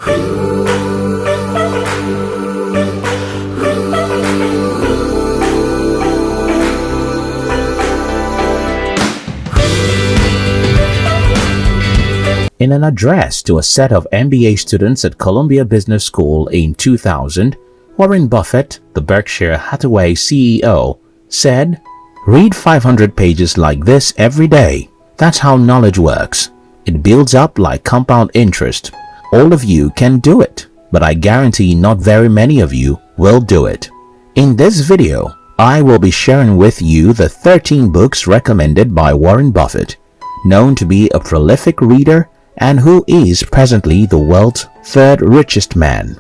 In an address to a set of MBA students at Columbia Business School in 2000, Warren Buffett, the Berkshire Hathaway CEO, said, "Read 500 pages like this every day. That's how knowledge works. It builds up like compound interest. All of you can do it, but I guarantee not very many of you will do it." In this video, I will be sharing with you the 13 books recommended by Warren Buffett, known to be a prolific reader and who is presently the world's third richest man.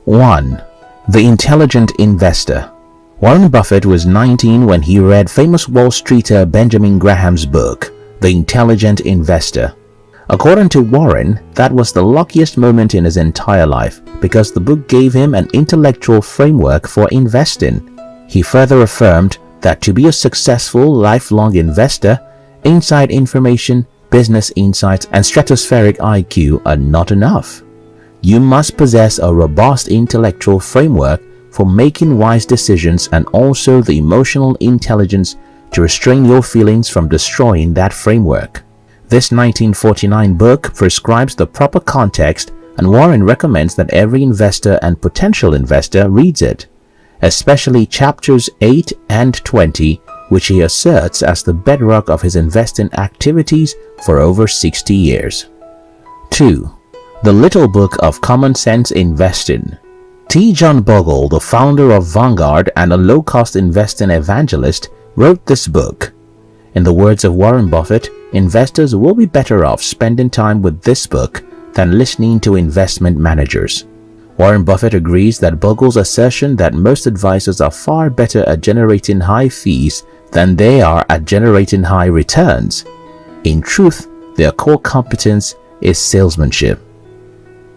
1. The Intelligent Investor. Warren Buffett was 19 when he read famous Wall Streeter Benjamin Graham's book, The Intelligent Investor. According to Warren, that was the luckiest moment in his entire life because the book gave him an intellectual framework for investing. He further affirmed that to be a successful lifelong investor, inside information, business insights, and stratospheric IQ are not enough. You must possess a robust intellectual framework for making wise decisions and also the emotional intelligence to restrain your feelings from destroying that framework. This 1949 book prescribes the proper context, and Warren recommends that every investor and potential investor reads it, especially chapters 8 and 20, which he asserts as the bedrock of his investing activities for over 60 years. 2. The Little Book of Common Sense Investing. T. John Bogle, the founder of Vanguard and a low-cost investing evangelist, wrote this book. In the words of Warren Buffett, investors will be better off spending time with this book than listening to investment managers. Warren Buffett agrees that Bogle's assertion that most advisors are far better at generating high fees than they are at generating high returns. In truth, their core competence is salesmanship.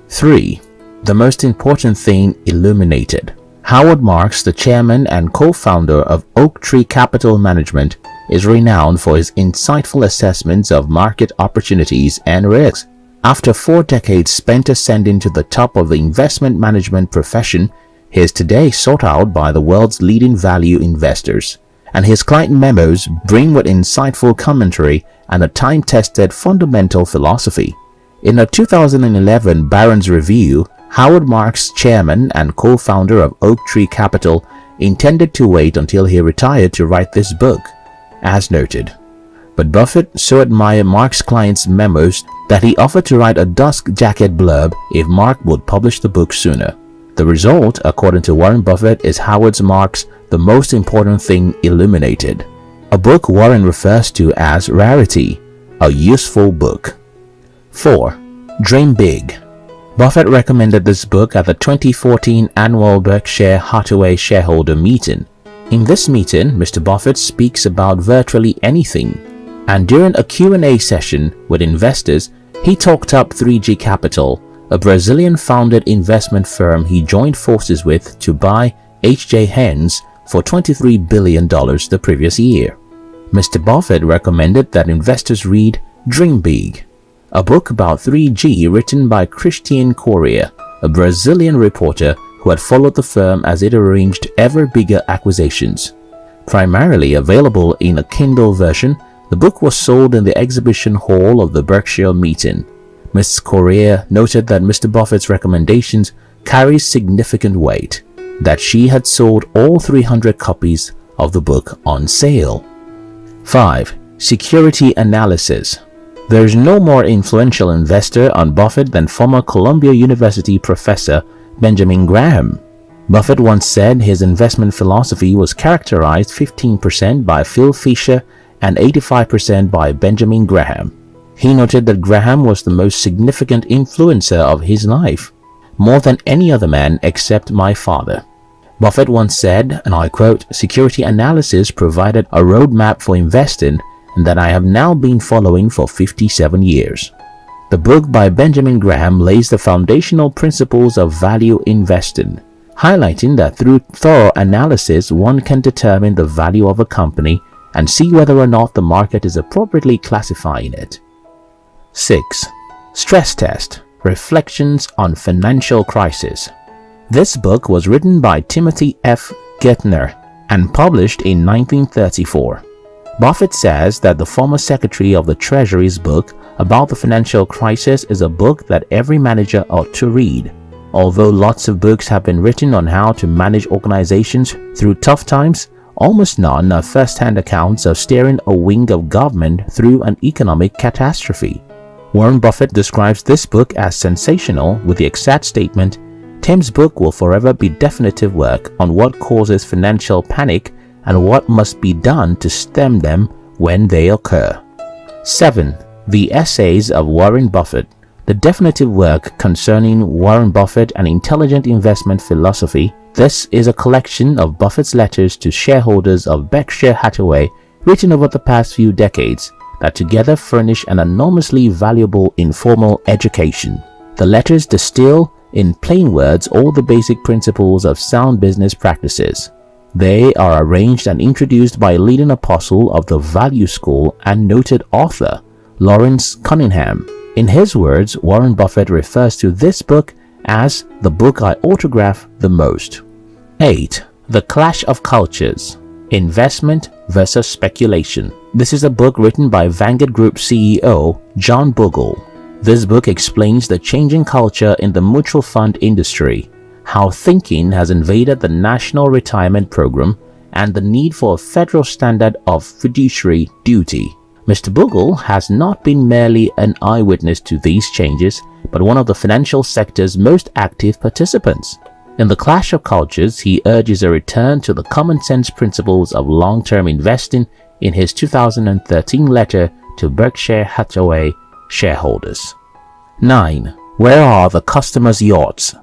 3. The Most Important Thing Illuminated. Howard Marks, the chairman and co-founder of Oak Tree Capital Management, is renowned for his insightful assessments of market opportunities and risks. After 4 decades spent ascending to the top of the investment management profession, he is today sought out by the world's leading value investors, and his client memos bring with insightful commentary and a time-tested fundamental philosophy. In a 2011 Barron's Review, Howard Marks, chairman and co-founder of Oak Tree Capital, intended to wait until he retired to write this book, as noted. But Buffett so admired Mark's client's memos that he offered to write a dust jacket blurb if Mark would publish the book sooner. The result, according to Warren Buffett, is Howard Marks' The Most Important Thing Illuminated, a book Warren refers to as rarity, a useful book. 4. Dream Big. Buffett recommended this book at the 2014 annual Berkshire Hathaway shareholder meeting. In this meeting, Mr. Buffett speaks about virtually anything, and during a Q&A session with investors, he talked up 3G Capital, a Brazilian-founded investment firm he joined forces with to buy H.J. Heinz for $23 billion the previous year. Mr. Buffett recommended that investors read Dream Big, a book about 3G written by Christian Correa, a Brazilian reporter who had followed the firm as it arranged ever bigger acquisitions. Primarily available in a Kindle version, the book was sold in the exhibition hall of the Berkshire meeting. Ms. Correa noted that Mr. Buffett's recommendations carry significant weight, that she had sold all 300 copies of the book on sale. 5. Security Analysis. There is no more influential investor on Buffett than former Columbia University professor Benjamin Graham. Buffett once said his investment philosophy was characterized 15% by Phil Fisher and 85% by Benjamin Graham. He noted that Graham was the most significant influencer of his life, more than any other man except my father. Buffett once said, and I quote, "Security analysis provided a roadmap for investing and that I have now been following for 57 years. The book by Benjamin Graham lays the foundational principles of value investing, highlighting that through thorough analysis one can determine the value of a company and see whether or not the market is appropriately classifying it. 6. Stress Test. Reflections on Financial Crisis. This book was written by Timothy F. Geithner and published in 1934. Buffett says that the former Secretary of the Treasury's book about the financial crisis is a book that every manager ought to read. Although lots of books have been written on how to manage organizations through tough times, almost none are first-hand accounts of steering a wing of government through an economic catastrophe. Warren Buffett describes this book as sensational with the exact statement, "Tim's book will forever be definitive work on what causes financial panic and what must be done to stem them when they occur." 7. The Essays of Warren Buffett. The definitive work concerning Warren Buffett and intelligent investment philosophy. This is a collection of Buffett's letters to shareholders of Berkshire Hathaway written over the past few decades that together furnish an enormously valuable informal education. The letters distill in plain words all the basic principles of sound business practices. They are arranged and introduced by a leading apostle of the value school and noted author, Lawrence Cunningham. In his words, Warren Buffett refers to this book as the book I autograph the most. 8. The Clash of Cultures. Investment versus Speculation. This is a book written by Vanguard Group CEO John Bogle. This book explains the changing culture in the mutual fund industry, how thinking has invaded the National Retirement Program, and the need for a federal standard of fiduciary duty. Mr. Bogle has not been merely an eyewitness to these changes, but one of the financial sector's most active participants. In The Clash of Cultures, he urges a return to the common sense principles of long-term investing in his 2013 letter to Berkshire Hathaway shareholders. 9. Where Are the Customers' Yachts?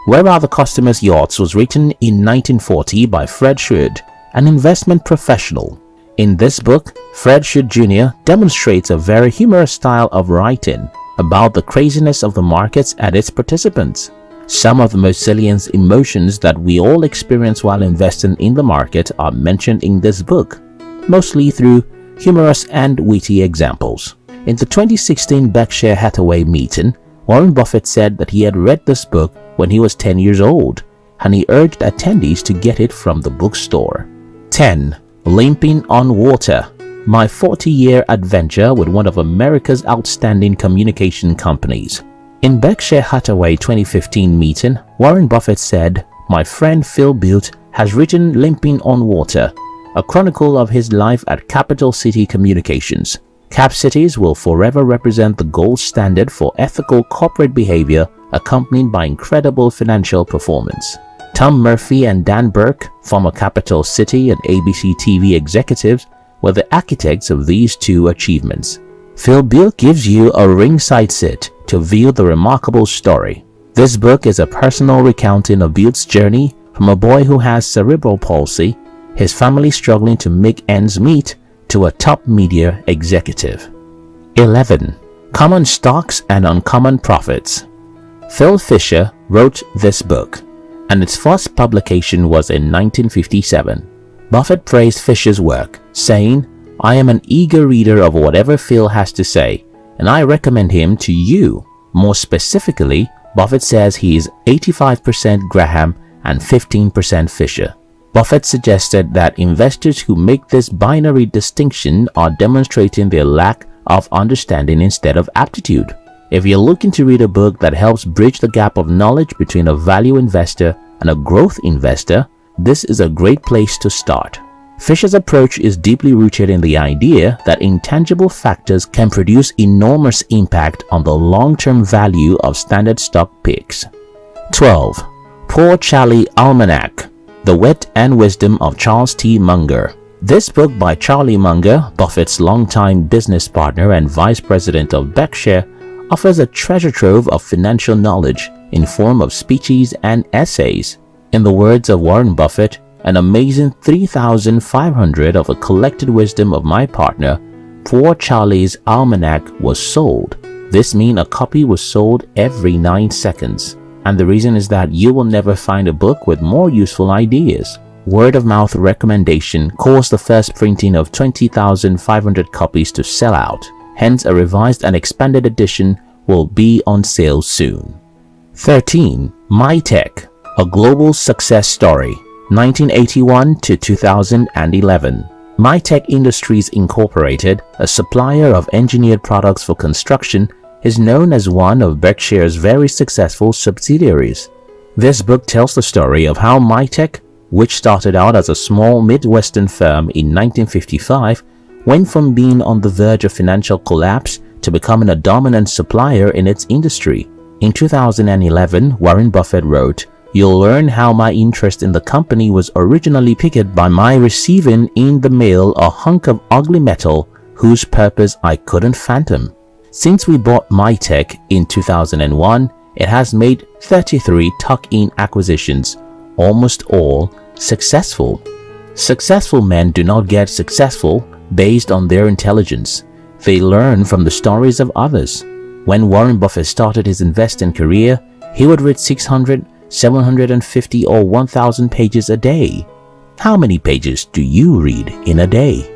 Where Are the Customers' Yachts was written in 1940 by Fred Schroed, an investment professional. In this book, Fred Schroed Jr. demonstrates a very humorous style of writing about the craziness of the markets and its participants. Some of the most salient emotions that we all experience while investing in the market are mentioned in this book, mostly through humorous and witty examples. In the 2016 Berkshire Hathaway meeting, Warren Buffett said that he had read this book when he was 10 years old, and he urged attendees to get it from the bookstore. 10. Limping on Water. My 40-year adventure with one of America's outstanding communication companies. In Berkshire Hathaway 2015 meeting, Warren Buffett said, "My friend Phil Built has written Limping on Water, a chronicle of his life at Capital City Communications. Cap Cities will forever represent the gold standard for ethical corporate behavior accompanied by incredible financial performance." Tom Murphy and Dan Burke, former Capital City and ABC TV executives, were the architects of these two achievements. Phil Built gives you a ringside seat to view the remarkable story. This book is a personal recounting of Built's journey from a boy who has cerebral palsy, his family struggling to make ends meet, to a top media executive. 11. Common Stocks and Uncommon Profits. Phil Fisher wrote this book, and its first publication was in 1957. Buffett praised Fisher's work, saying, "I am an eager reader of whatever Phil has to say, and I recommend him to you." More specifically, Buffett says he is 85% Graham and 15% Fisher. Buffett suggested that investors who make this binary distinction are demonstrating their lack of understanding instead of aptitude. If you're looking to read a book that helps bridge the gap of knowledge between a value investor and a growth investor, this is a great place to start. Fisher's approach is deeply rooted in the idea that intangible factors can produce enormous impact on the long-term value of standard stock picks. 12. Poor Charlie Almanack. The Wit and Wisdom of Charles T. Munger. This book by Charlie Munger, Buffett's longtime business partner and vice president of Berkshire, offers a treasure trove of financial knowledge in form of speeches and essays. In the words of Warren Buffett, an amazing 3,500 of the collected wisdom of my partner, Poor Charlie's Almanack was sold. This means a copy was sold every 9 seconds. And the reason is that you will never find a book with more useful ideas. Word of mouth recommendation caused the first printing of 20,500 copies to sell out. Hence, a revised and expanded edition will be on sale soon. 13. MyTech, a global success story, 1981 to 2011. MyTech Industries Incorporated, a supplier of engineered products for construction, is known as one of Berkshire's very successful subsidiaries. This book tells the story of how MyTech, which started out as a small Midwestern firm in 1955, went from being on the verge of financial collapse to becoming a dominant supplier in its industry. In 2011, Warren Buffett wrote, "You'll learn how my interest in the company was originally piqued by my receiving in the mail a hunk of ugly metal whose purpose I couldn't fathom." Since we bought MyTech in 2001, it has made 33 tuck-in acquisitions, almost all successful. Successful men do not get successful based on their intelligence. They learn from the stories of others. When Warren Buffett started his investing career, he would read 600, 750 or 1,000 pages a day. How many pages do you read in a day?